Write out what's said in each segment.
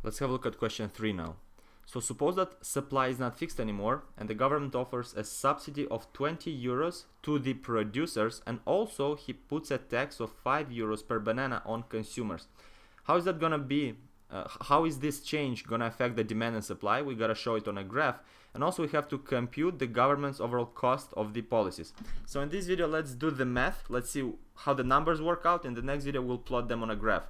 Let's have a look at question 3 now. So suppose that supply is not fixed anymore and the government offers a subsidy of 20 euros to the producers, and also he puts a tax of 5 euros per banana on consumers. How is that gonna be? How is this change gonna affect the demand and supply? We gotta show it on a graph, and also we have to compute the government's overall cost of the policies. So in this video, let's do the math. Let's see how the numbers work out. In the next video, we'll plot them on a graph.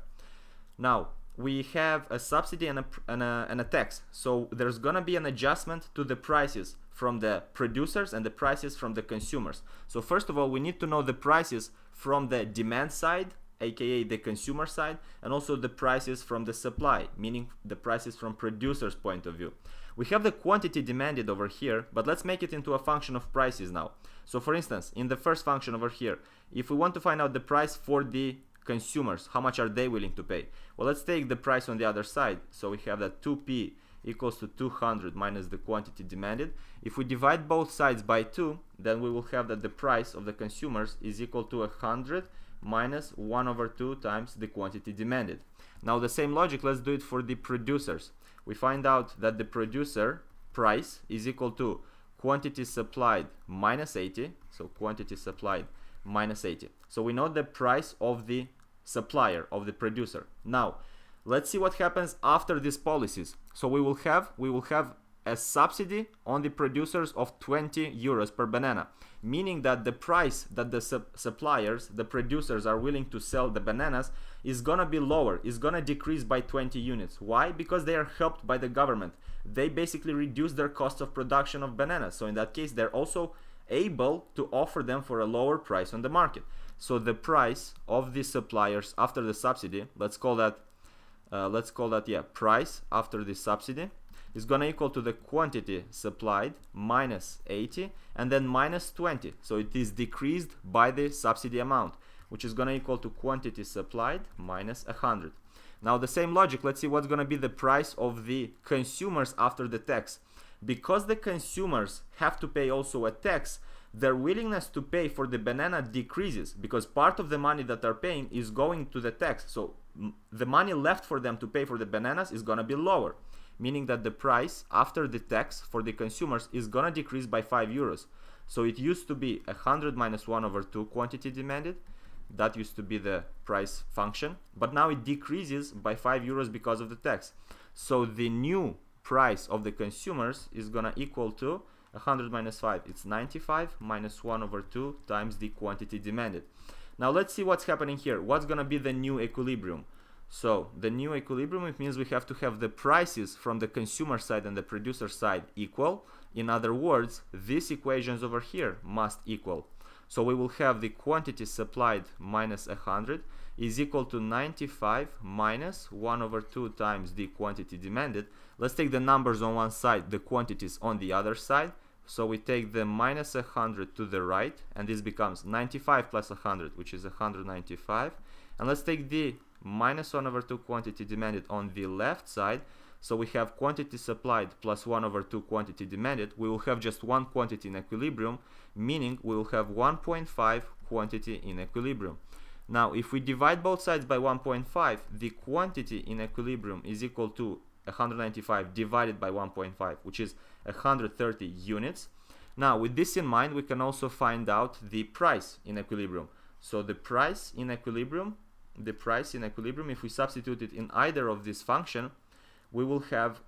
Now, we have a subsidy and a tax, so there's gonna be an adjustment to the prices from the producers and the prices from the consumers. So first of all, we need to know the prices from the demand side, aka the consumer side, and also the prices from the supply, meaning the prices from producers' point of view. We have the quantity demanded over here, but let's make it into a function of prices now. So for instance, in the first function over here, if we want to find out the price for the consumers, how much are they willing to pay? Well, let's take the price on the other side. So we have that 2p equals to 200 minus the quantity demanded. If we divide both sides by 2, then we will have that the price of the consumers is equal to 100 minus 1 over 2 times the quantity demanded. Now the same logic, let's do it for the producers. We find out that the producer price is equal to quantity supplied minus 80, so quantity supplied minus 80. So we know the price of the supplier, of the producer. Now let's see what happens after these policies. So we will have a subsidy on the producers of 20 euros per banana, meaning that the price that the suppliers, the producers, are willing to sell the bananas is gonna be lower, is gonna decrease by 20 units. Why? Because they are helped by the government. They basically reduce their cost of production of bananas, so in that case they're also able to offer them for a lower price on the market. So the price of the suppliers after the subsidy, let's call that price after the subsidy, is gonna equal to the quantity supplied minus 80 and then minus 20. So it is decreased by the subsidy amount, which is gonna equal to quantity supplied minus 100. Now the same logic, let's see what's gonna be the price of the consumers after the tax. Because the consumers have to pay also a tax, their willingness to pay for the banana decreases, because part of the money that they're paying is going to the tax. So the money left for them to pay for the bananas is gonna be lower, meaning that the price after the tax for the consumers is gonna decrease by 5 euros. So it used to be 100 minus 1 over 2 quantity demanded. That used to be the price function, but now it decreases by 5 euros because of the tax. So the new price of the consumers is gonna equal to 100 minus 5, it's 95 minus 1 over 2 times the quantity demanded. Now let's see what's happening here. What's gonna be the new equilibrium? So the new equilibrium, it means we have to have the prices from the consumer side and the producer side equal. In other words, these equations over here must equal. So we will have the quantity supplied minus 100 is equal to 95 minus 1 over 2 times the quantity demanded. Let's take the numbers on one side, the quantities on the other side. So we take the minus 100 to the right, and this becomes 95 plus 100, which is 195. And let's take the minus 1 over 2 quantity demanded on the left side. So we have quantity supplied plus 1 over 2 quantity demanded. We will have just one quantity in equilibrium, meaning we will have 1.5 quantity in equilibrium. Now if we divide both sides by 1.5, the quantity in equilibrium is equal to 195 divided by 1.5, which is 130 units. Now with this in mind, we can also find out the price in equilibrium. So the price in equilibrium, if we substitute it in either of this function, we will have,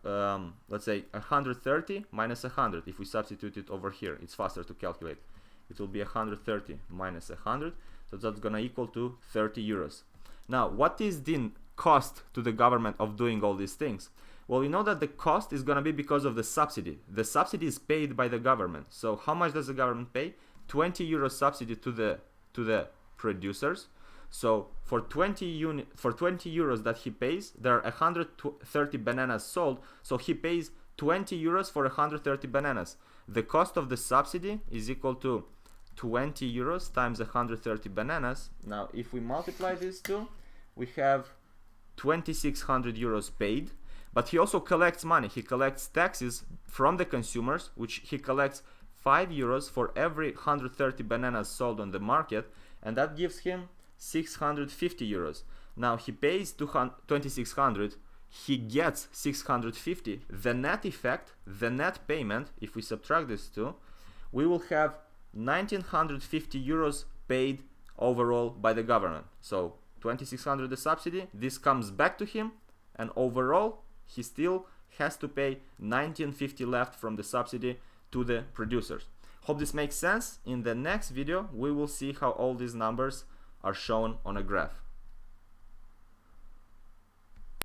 let's say, 130 minus 100. If we substitute it over here, it's faster to calculate. It will be 130 minus 100, so that's gonna equal to 30 euros. Now, what is the cost to the government of doing all these things? Well, you know that the cost is gonna be because of the subsidy. The subsidy is paid by the government. So how much does the government pay? 20 euro subsidy to the producers. So for 20 euros that he pays, there are 130 bananas sold, so he pays 20 euros for 130 bananas. The cost of the subsidy is equal to 20 euros times 130 bananas. Now if we multiply these two, we have 2600 euros paid, but he also collects money. He collects taxes from the consumers, which he collects 5 euros for every 130 bananas sold on the market, and that gives him 650 euros. Now he pays 2600, he gets 650, the net effect, the net payment, if we subtract these two, we will have 1950 euros paid overall by the government. So 2600 the subsidy, this comes back to him, and overall he still has to pay 1950 left from the subsidy to the producers. Hope this makes sense. In the next video we will see how all these numbers are shown on a graph.